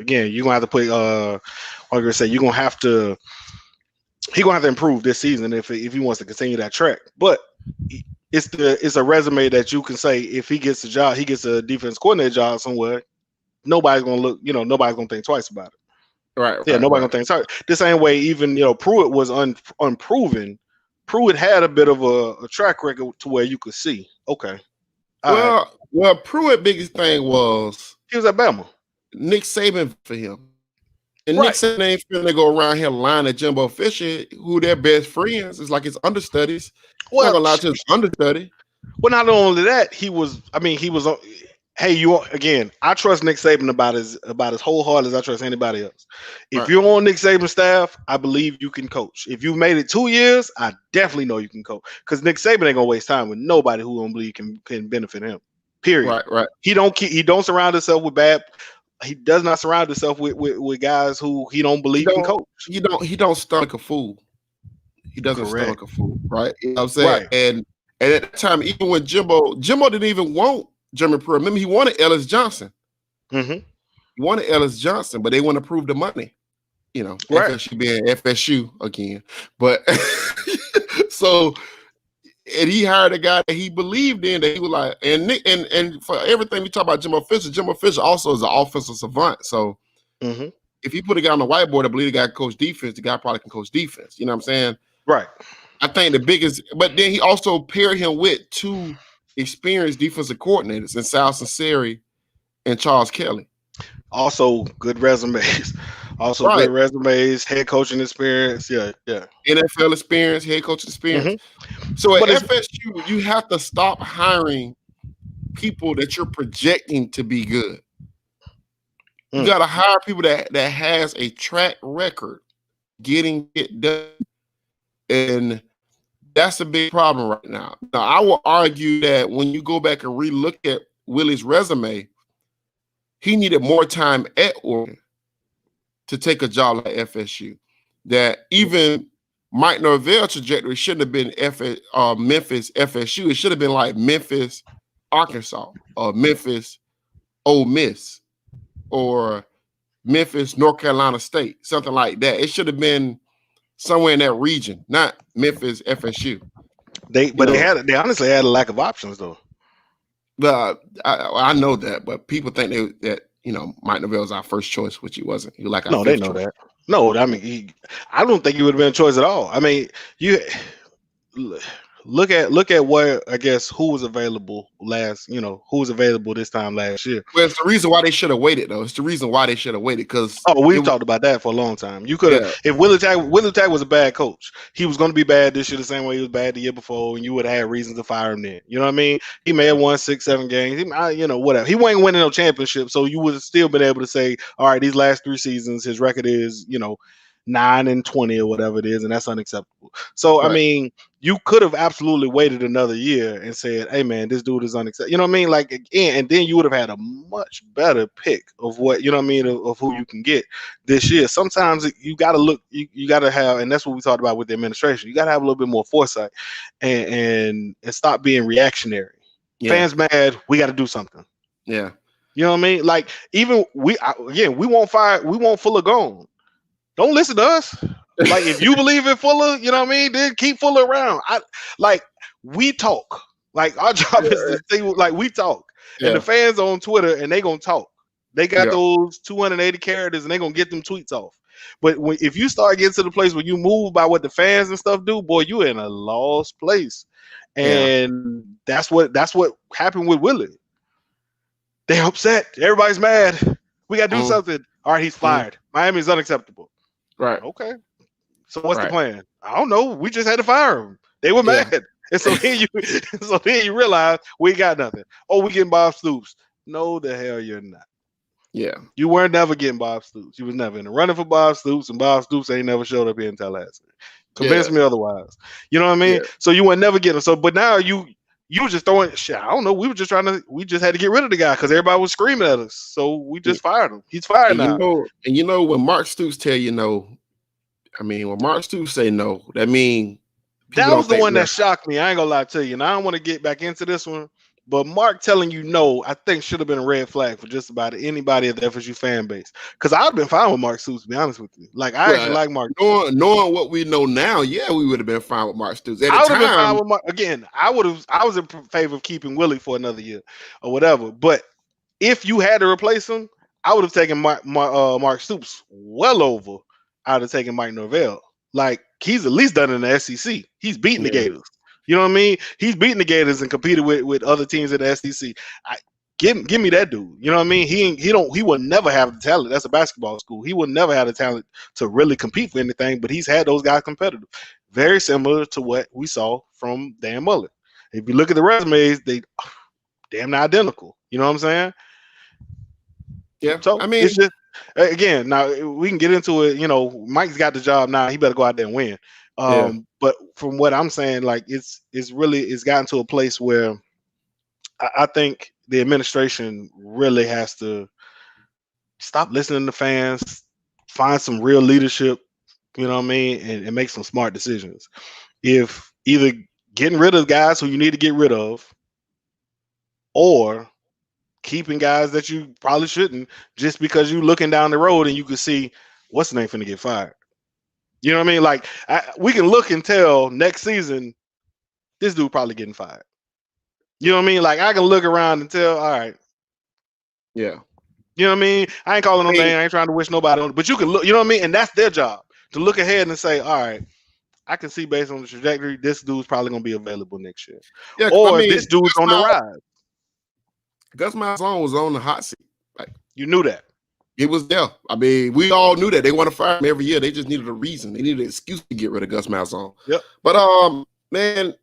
gonna have to put you're gonna have to improve this season if he wants to continue that track. But it's a resume that you can say if he gets a job, he gets a defense coordinator job somewhere, nobody's gonna think twice about it. Right. Yeah, nobody's gonna think twice. The same way even Pruitt was unproven. Pruitt had a bit of a track record to where you could see, okay. Well, Pruitt's biggest thing was he was at Bama. Nick Saban for him. And Nick Saban ain't finna go around here lying at Jimbo Fisher, who their best friends, is like his understudies. Well, not gonna lie to his understudy. Well, not only that, he was. Hey, I trust Nick Saban about as wholehearted as I trust anybody else. If you're on Nick Saban's staff, I believe you can coach. If you've made it 2 years, I definitely know you can coach. Because Nick Saban ain't gonna waste time with nobody who don't believe can benefit him. Period. Right. He don't surround himself with bad. He does not surround himself with guys who he don't believe can coach. He don't stomach a fool. He doesn't stomach a fool, right? You know what I'm saying? Right. And at that time, even when Jimbo didn't even want Jeremy Pruitt. Remember, he wanted Ellis Johnson. Mm-hmm. He wanted Ellis Johnson, but they want to prove the money. Right. FSU being FSU again. But so. And he hired a guy that he believed in, that he was like, and for everything we talk about Jimbo Fisher also is an offensive savant. So if you put a guy on the whiteboard that believe the guy can coach defense, the guy probably can coach defense. You know what I'm saying? Right. I think the biggest, but then he also paired him with two experienced defensive coordinators in Sal Sinceri and Charles Kelly. Also, good resumes. Also, Right. good resumes, head coaching experience. Yeah. NFL experience, head coach experience. Mm-hmm. So But at FSU, you have to stop hiring people that you're projecting to be good. You got to hire people that has a track record getting it done. And that's a big problem right now. Now, I will argue that when you go back and relook at Willie's resume, he needed more time at Oregon to take a job like FSU. That even Mike Norvell's trajectory shouldn't have been Memphis, FSU. It should have been like Memphis, Arkansas, or Memphis, Ole Miss, or Memphis, North Carolina State, something like that. It should have been somewhere in that region, not Memphis, FSU. They honestly had a lack of options though. I know that, but people think that Mike Norvell was our first choice, which he wasn't. He like our no, they know choice. that. No, I mean, I don't think he would have been a choice at all. I mean, you look at what I guess who was available who was available this time last year. Well, it's the reason why they should have waited, though. It's the reason why they should have waited because we've talked about that for a long time. You could have if Willie Taggart was a bad coach, he was going to be bad this year the same way he was bad the year before, and you would have had reasons to fire him then. You know what I mean? He may have won 6-7 games. Whatever. He wasn't winning no championship, so you would have still been able to say, all right, these last 3 seasons, his record is 9-20 or whatever it is, and that's unacceptable. So right. I mean, you could have absolutely waited another year and said, "Hey, man, this dude is unacceptable." You know what I mean? Like again, and then you would have had a much better pick of what of who you can get this year. Sometimes you got to look, you got to have, and that's what we talked about with the administration. You got to have a little bit more foresight and stop being reactionary. Yeah. Fans mad, we got to do something. Yeah, you know what I mean? Like even we won't Fuller gone. Don't listen to us. Like if you believe in Fuller, you know what I mean, then keep Fuller around. We talk. Like our job is to say, like we talk. Yeah. And the fans on Twitter and they gonna talk. They got those 280 characters and they gonna get them tweets off. But if you start getting to the place where you move by what the fans and stuff do, boy, you in a lost place. And that's what happened with Willie. They're upset. Everybody's mad. We gotta do something. All right, he's fired. Miami's unacceptable. Right. Okay. So what's the plan? I don't know. We just had to fire him. They were mad. And so then you realize we got nothing. Oh, we getting Bob Stoops. No, the hell you're not. Yeah. You weren't never getting Bob Stoops. You was never in the running for Bob Stoops, and Bob Stoops ain't never showed up here in Tallahassee. Convince me otherwise. You know what I mean? Yeah. So you weren't never getting him. So, but now you were just throwing shit. I don't know. We just had to get rid of the guy because everybody was screaming at us. So we just fired him. He's fired now. When Mark Stoops tell you no, I mean, when Mark Stoops say no, that means that was the one that shocked me. I ain't gonna lie to you. And I don't want to get back into this one, but Mark telling you no, I think should have been a red flag for just about anybody at the FSU fan base. Because I'd been fine with Mark Stoops, to be honest with you. Like I actually like Mark. Knowing what we know now, we would have been fine with Mark Stoops. I would have been fine with Mark. Again, I was in favor of keeping Willie for another year or whatever. But if you had to replace him, I would have taken Mark Stoops well over. I'd have taken Mike Norvell. Like he's at least done it in the SEC. He's beaten the Gators. You know what I mean? He's beaten the Gators and competed with other teams in the SEC. Give me that dude. You know what I mean? He will never have the talent. That's a basketball school. He will never have the talent to really compete for anything. But he's had those guys competitive. Very similar to what we saw from Dan Mullen. If you look at the resumes, they damn near identical. You know what I'm saying? Yeah. So I mean, it's just. Again, now we can get into it. Mike's got the job now. He better go out there and win. But from what I'm saying, like it's gotten to a place where I think the administration really has to stop listening to fans, find some real leadership. You know what I mean, and make some smart decisions. If either getting rid of guys who you need to get rid of, or keeping guys that you probably shouldn't just because you looking down the road and you can see what's the name finna get fired. You know what I mean? Like we can look and tell next season this dude probably getting fired. You know what I mean? Like I can look around and tell, all right. Yeah. You know what I mean? I ain't calling no name. I ain't trying to wish nobody on, but you can look, you know what I mean? And that's their job to look ahead and say, all right, I can see based on the trajectory, this dude's probably gonna be available next year. Yeah, because I Or mean, this dude's on the rise. Gus Malzahn was on the hot seat. Like, you knew that. It was there. I mean, we all knew that. They want to fire him every year. They just needed a reason. They needed an excuse to get rid of Gus Malzahn. Yep. But man,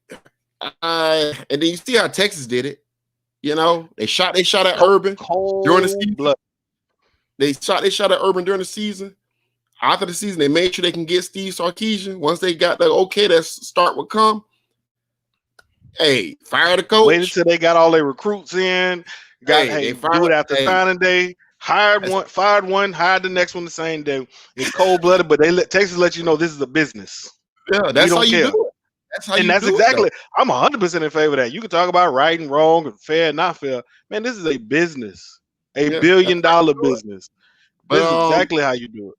and then you see how Texas did it. You know, they shot at Urban during the season. Blood. They shot at Urban during the season. After the season, they made sure they can get Steve Sarkisian. Once they got the okay, that start would come. Hey, fire the coach. Waited until they got all their recruits in. Do it after signing day. Hired one, fired one, hired the next one the same day. It's cold blooded, but Texas let you know this is a business. Yeah, that's how you do it. That's how you do it. And that's exactly. I'm 100% in favor of that. You can talk about right and wrong and fair and not fair. Man, this is a business, $1 billion business. This is exactly how you do it.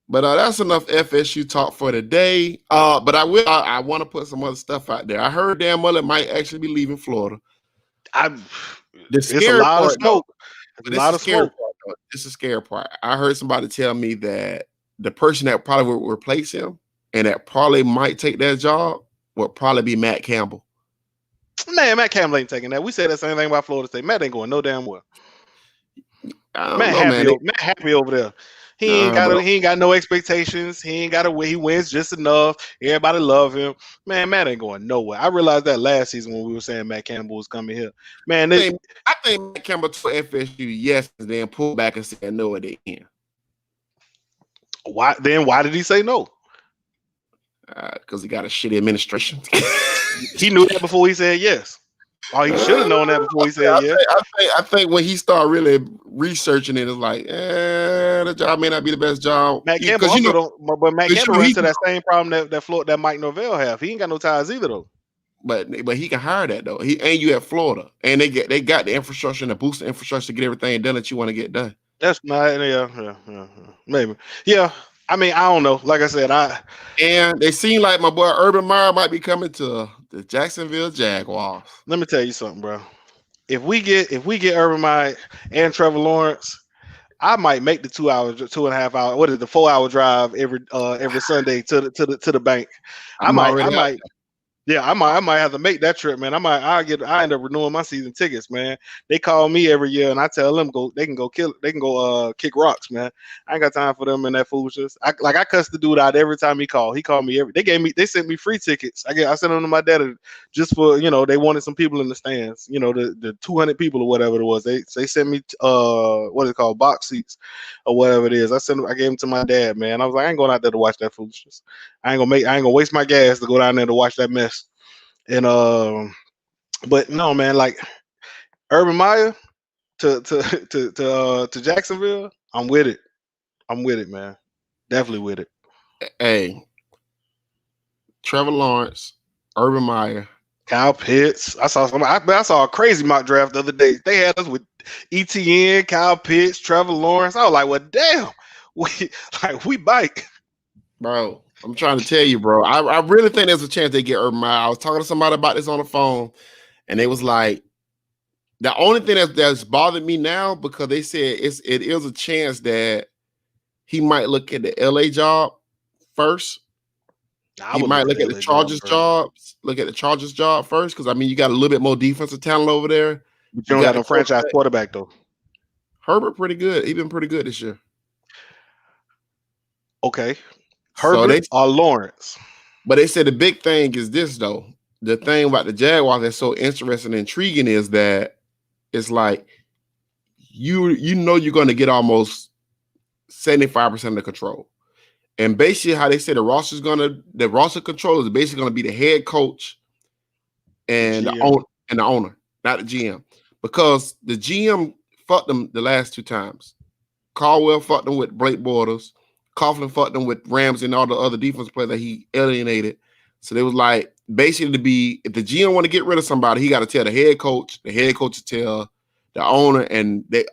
But that's enough FSU talk for today. But I want to put some other stuff out there. I heard Dan Mullen might actually be leaving Florida. It's a lot of smoke. It's a lot of smoke. It's a scary part. I heard somebody tell me that the person that probably would replace him and that probably might take that job would probably be Matt Campbell. Man, Matt Campbell ain't taking that. We said the same thing about Florida State. Matt ain't going no damn well. Matt happy over there. He ain't got no expectations. He ain't got to win. He wins just enough. Everybody love him. Man, Matt ain't going nowhere. I realized that last season when we were saying Matt Campbell was coming here. Man, I think Matt Campbell told FSU yes and then pulled back and said no at the end. Why did he say no? Because he got a shitty administration. He knew that before he said yes. Oh, he should have known that before he said yes. I think when he started really researching it, it's like, the job may not be the best job. Matt Campbell but Matt Campbell runs into that same problem that Mike Norvell have. He ain't got no ties either though. But he can hire that though. You at Florida, and they got the infrastructure and the boost the infrastructure to get everything done that you want to get done. That's not maybe I mean, I don't know. Like I said, and they seem like my boy Urban Meyer might be coming to the Jacksonville Jaguars. Let me tell you something, bro. If we get Urban Meyer and Trevor Lawrence, I might make the 2.5 hour. What is the 4 hour drive every Sunday to the bank? I might have to make that trip, man. I end up renewing my season tickets, man. They call me every year, and I tell them they can go kick rocks, man. I ain't got time for them and that foolishness. I cuss the dude out every time he called. He called me they sent me free tickets. I sent them to my dad just for they wanted some people in the stands. The 200 people or whatever it was. They sent me what is it called, box seats or whatever it is. I gave them to my dad, man. I was like, I ain't going out there to watch that foolishness. I ain't gonna waste my gas to go down there to watch that mess. And but no, man, like Urban Meyer to Jacksonville, I'm with it. I'm with it, man. Definitely with it. Hey, Trevor Lawrence, Urban Meyer, Kyle Pitts. I saw a crazy mock draft the other day. They had us with ETN, Kyle Pitts, Trevor Lawrence. I was like, well, damn, we bike, bro. I'm trying to tell you, bro. I really think there's a chance they get Urban Meyer. I was talking to somebody about this on the phone, and they was like, the only thing that's bothered me now, because they said it is a chance that he might look at the LA job first. He might look at the Chargers jobs. Look at the Chargers job first, because I mean, you got a little bit more defensive talent over there. But you don't got no franchise quarterback though. Herbert pretty good. He's been pretty good this year. Okay. Herbert or Lawrence. But they said the big thing is this, though. The thing about the Jaguars that's so interesting and intriguing is that it's like you're going to get almost 75% of the control. And basically how they say the roster control is basically going to be the head coach and the owner, not the GM. Because the GM fucked them the last 2 times. Caldwell fucked them with Blake Bortles. Coughlin fucked them with Rams and all the other defense players that he alienated. So they was like, basically, if the GM want to get rid of somebody, he got to tell the head coach to tell the owner, and they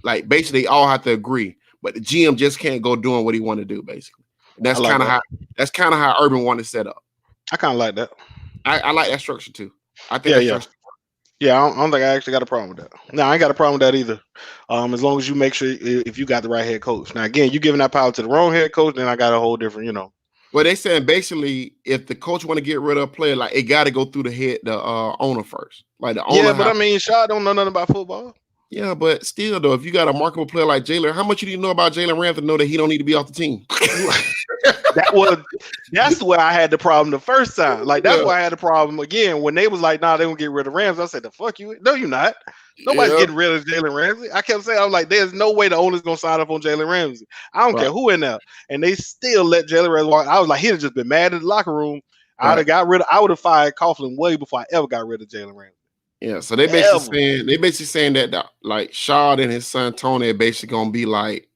like basically all have to agree. But the GM just can't go doing what he want to do, basically. And that's kind of how Urban wanted set up. I kind of like that. I like that structure too. I think Yeah, I don't think I actually got a problem with that. No, I ain't got a problem with that either. As long as you make sure if you got the right head coach. Now, again, you giving that power to the wrong head coach, then I got a whole different, Well, they saying basically, if the coach want to get rid of a player, like it got to go through the owner first. Like the owner. Yeah, but I mean, Shaw don't know nothing about football. Yeah, but still though, if you got a marketable player like Jalen, how much do you know about Jalen Ramsey to know that he don't need to be off the team? That's where I had the problem the first time. Like that's why I had the problem again when they was like, "Nah, they gonna get rid of Ramsey." I said, "The fuck you? No, you're not. Nobody's getting rid of Jalen Ramsey." I kept saying, "I was like, there's no way the owner's gonna sign up on Jalen Ramsey. I don't care who in there." And they still let Jalen Ramsey walk. I was like, he'd have just been mad in the locker room. I would have fired Coughlin way before I ever got rid of Jalen Ramsey. Yeah, so they basically saying that like Shad and his son Tony are basically gonna be like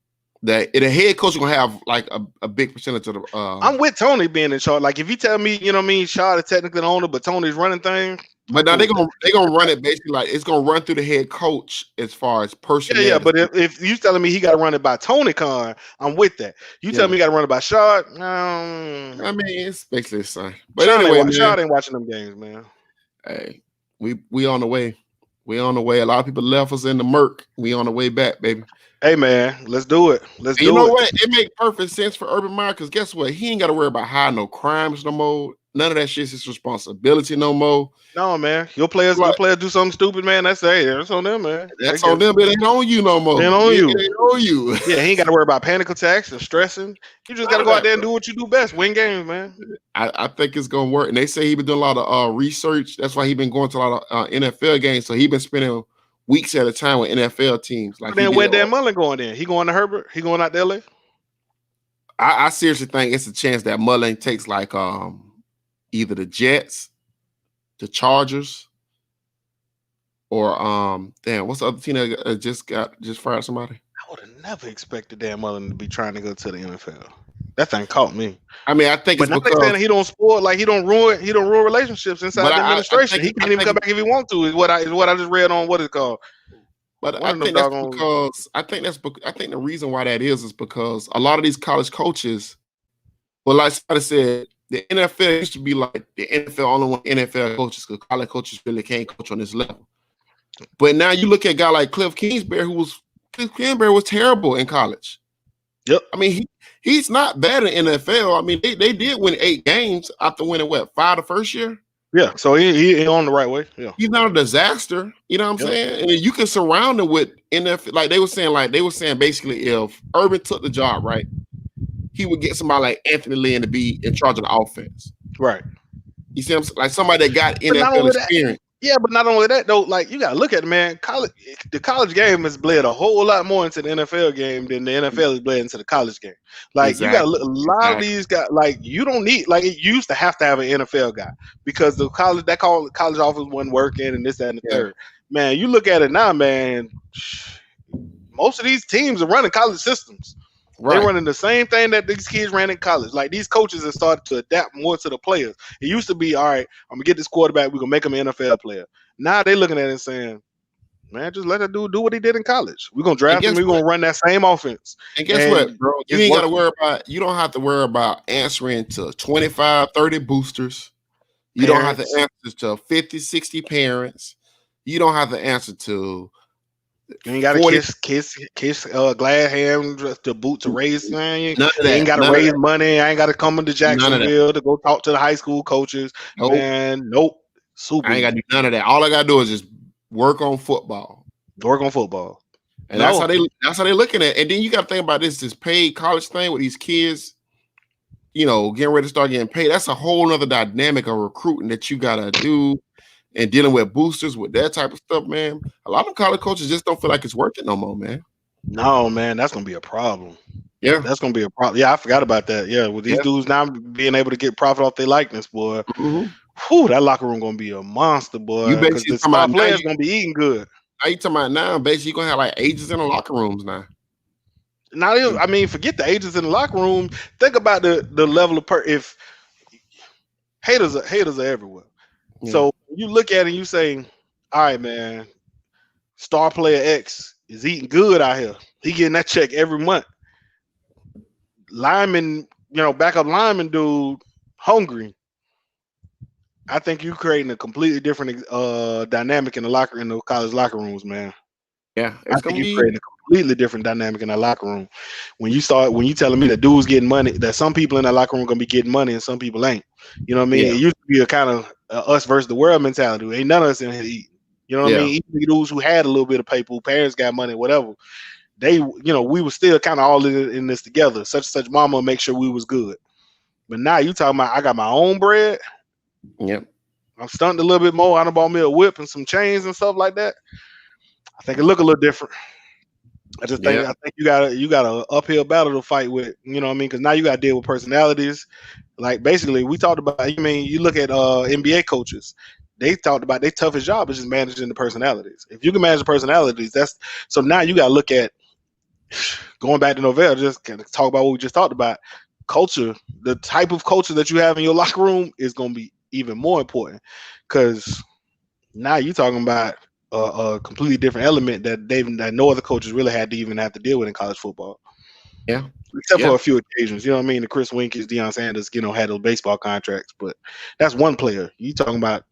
that. The head coach is gonna have like a big percentage of the. I'm with Tony being in charge. Like if you tell me, you know what I mean, Shad is technically the owner, but Tony's running things. But now they're gonna run it basically like it's gonna run through the head coach as far as personnel. Yeah. But if you telling me he got to run it by Tony Khan, I'm with that. You tell me he got to run it by Shad. I mean, it's basically the same. But Shad ain't watching them games, man. Hey. We on the way. We on the way. A lot of people left us in the murk. We on the way back, baby. Hey man, let's do it. Let's do it. You know what? It makes perfect sense for Urban Meyer because guess what? He ain't got to worry about hiding no crimes no more. None of that shit's his responsibility no more. No, man. Your players do something stupid, man. That's on them, man. That's on them. It ain't on you no more. It ain't on you. It ain't on you. Yeah, he ain't got to worry about panic attacks and stressing. You just got to go out there and do what you do best. Win games, man. I think it's gonna work. And they say he been doing a lot of research. That's why he been going to a lot of NFL games. So he been spending weeks at a time with NFL teams. Like then where Dan Mullen going in? He going to Herbert? He going out to LA? I seriously think it's a chance that Mullen takes like either the Jets, the Chargers, or what's the other team that just fired somebody? I would have never expected Dan Mullen to be trying to go to the NFL. That thing caught me. I mean, I think it's because saying he don't spoil, like he don't ruin relationships inside the administration. He can't even come back if he want to. Is what I just read on what it's called. But I think the reason why that is because a lot of these college coaches, well, like I said, the NFL used to be like the NFL only one NFL coaches because college coaches really can't coach on this level. But now you look at a guy like Cliff Kingsbury, Cliff Kingsbury was terrible in college. Yep. I mean, he's not bad in NFL. I mean, they did win 8 games after winning 5 the first year. Yeah, so he on the right way. Yeah, he's not a disaster. You know what I'm saying? And you can surround him with NFL. Like they were saying basically if Urban took the job, right, he would get somebody like Anthony Lynn to be in charge of the offense. Right. You see, like somebody that got NFL experience. Yeah, but not only that though, like you gotta look at it, man. The college game has bled a whole lot more into the NFL game than the NFL has bled into the college game. Like you gotta look, a lot of these guys, like you don't need, like it used to have an NFL guy because the college office wasn't working and this, that, and the third. Man, you look at it now, man. Most of these teams are running college systems. Right. They're running the same thing that these kids ran in college. Like these coaches have started to adapt more to the players. It used to be, all right, I'm gonna get this quarterback, we're gonna make him an NFL player. Now they're looking at it and saying, man, just let that dude do what he did in college. We're gonna draft him, we're gonna run that same offense. And guess what, bro? You ain't gotta worry about, you don't have to worry about answering to 25, 30 boosters. You don't have to answer to 50, 60 parents. You don't have to answer to you ain't gotta kiss glad hand to boot to raise, man. You ain't gotta raise money. I ain't gotta come into Jacksonville to go talk to the high school coaches. Nope. Man, nope. Super. I ain't gotta do none of that. All I gotta do is just work on football. And that's how they looking at it. And then you gotta think about this paid college thing with these kids, you know, getting ready to start getting paid. That's a whole other dynamic of recruiting that you gotta do. And dealing with boosters, with that type of stuff, man. A lot of college coaches just don't feel like it's worth it no more, man. No, man, that's gonna be a problem. Yeah, that's gonna be a problem. Yeah, I forgot about that. Yeah, with these dudes now being able to get profit off their likeness, boy. Mm-hmm. Whew, that locker room gonna be a monster, boy. You basically the star players gonna be eating good. How you talking about now? Basically, you're gonna have like agents in the locker rooms now. Now, I mean, forget the agents in the locker room. Think about the level of if haters are everywhere. Yeah. So you look at it and you say, all right, man, star player X is eating good out here. He getting that check every month. Lineman, backup lineman dude, hungry. I think you're creating a completely different dynamic in the college locker rooms, man. Yeah, I think you're creating a completely different dynamic in that locker room. When you telling me that dudes getting money, that some people in that locker room gonna be getting money and some people ain't. You know what I mean? Yeah. It used to be a kind of us versus the world mentality. Ain't none of us in here eating. You know what I Yeah. mean? Even the dudes who had a little bit of paper, who parents got money, whatever, they, we were still kind of all in this together. Such and such mama make sure we was good. But now you talking about I got my own bread. Yep. I'm stunting a little bit more. I done bought me a whip and some chains and stuff like that. I think it look a little different. I think you got a uphill battle to fight with. You know what I mean? Because now you got to deal with personalities. Like basically, we talked about. I mean, you look at NBA coaches. They talked about their toughest job is just managing the personalities. If you can manage the personalities, that's so. Now you got to look at going back to Novell. Just kind of talk about what we just talked about. Culture, the type of culture that you have in your locker room is going to be even more important because now you're talking about a completely different element that no other coaches really had to even have to deal with in college football. Yeah. Except for a few occasions. You know what I mean? The Chris Winkies, Deion Sanders, had those baseball contracts, but that's one player. You talking about,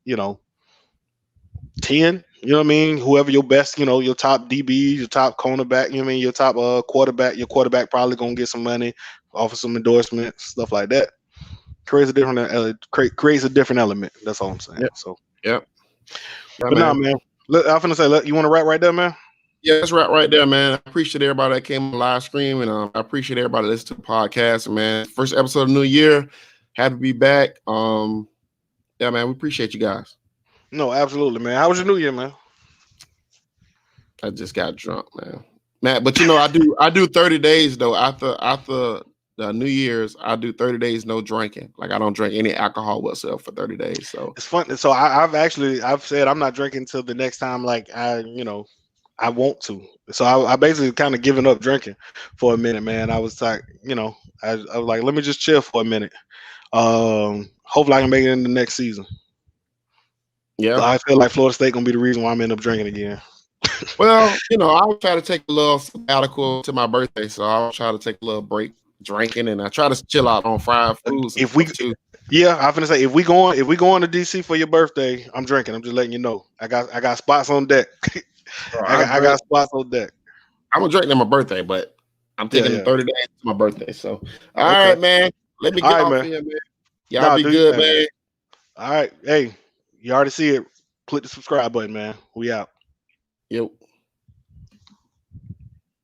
10, you know what I mean? Whoever your best, your top DBs, your top cornerback, you know what I mean? Your top quarterback, your quarterback probably gonna get some money, offer some endorsements, stuff like that. Creates a different element. That's all I'm saying. Yep. So Yep. Yeah, but nah, man. Look, I'm finna say, you want to wrap right there, man? Yeah, that's right there, man. I appreciate everybody that came on live stream, and I appreciate everybody listening to the podcast. And man, first episode of the new year. Happy to be back. Yeah, man, we appreciate you guys. No, absolutely, man. How was your new year, man? I just got drunk, man. But I do 30 days though. After the New Year's, I do 30 days no drinking. Like I don't drink any alcohol whatsoever for 30 days. So it's fun. So I've said I'm not drinking until the next time. Like I want to. So I basically kind of given up drinking for a minute, man. I was like, I was like, let me just chill for a minute. Hopefully I can make it in the next season. Yeah. So I feel like Florida State gonna be the reason why I'm end up drinking again. Well, I'll try to take a little sabbatical to my birthday. So I'll try to take a little break drinking, and I try to chill out on fried foods. I'm gonna say if we going to DC for your birthday, I'm drinking. I'm just letting you know. I got spots on deck. I got spots on deck. I'm gonna drink on my birthday, but I'm taking 30 days to my birthday. So all right, man. Let me get off here, man. Y'all be good, man. All right. Hey, you already see it. Click the subscribe button, man. We out. Yep.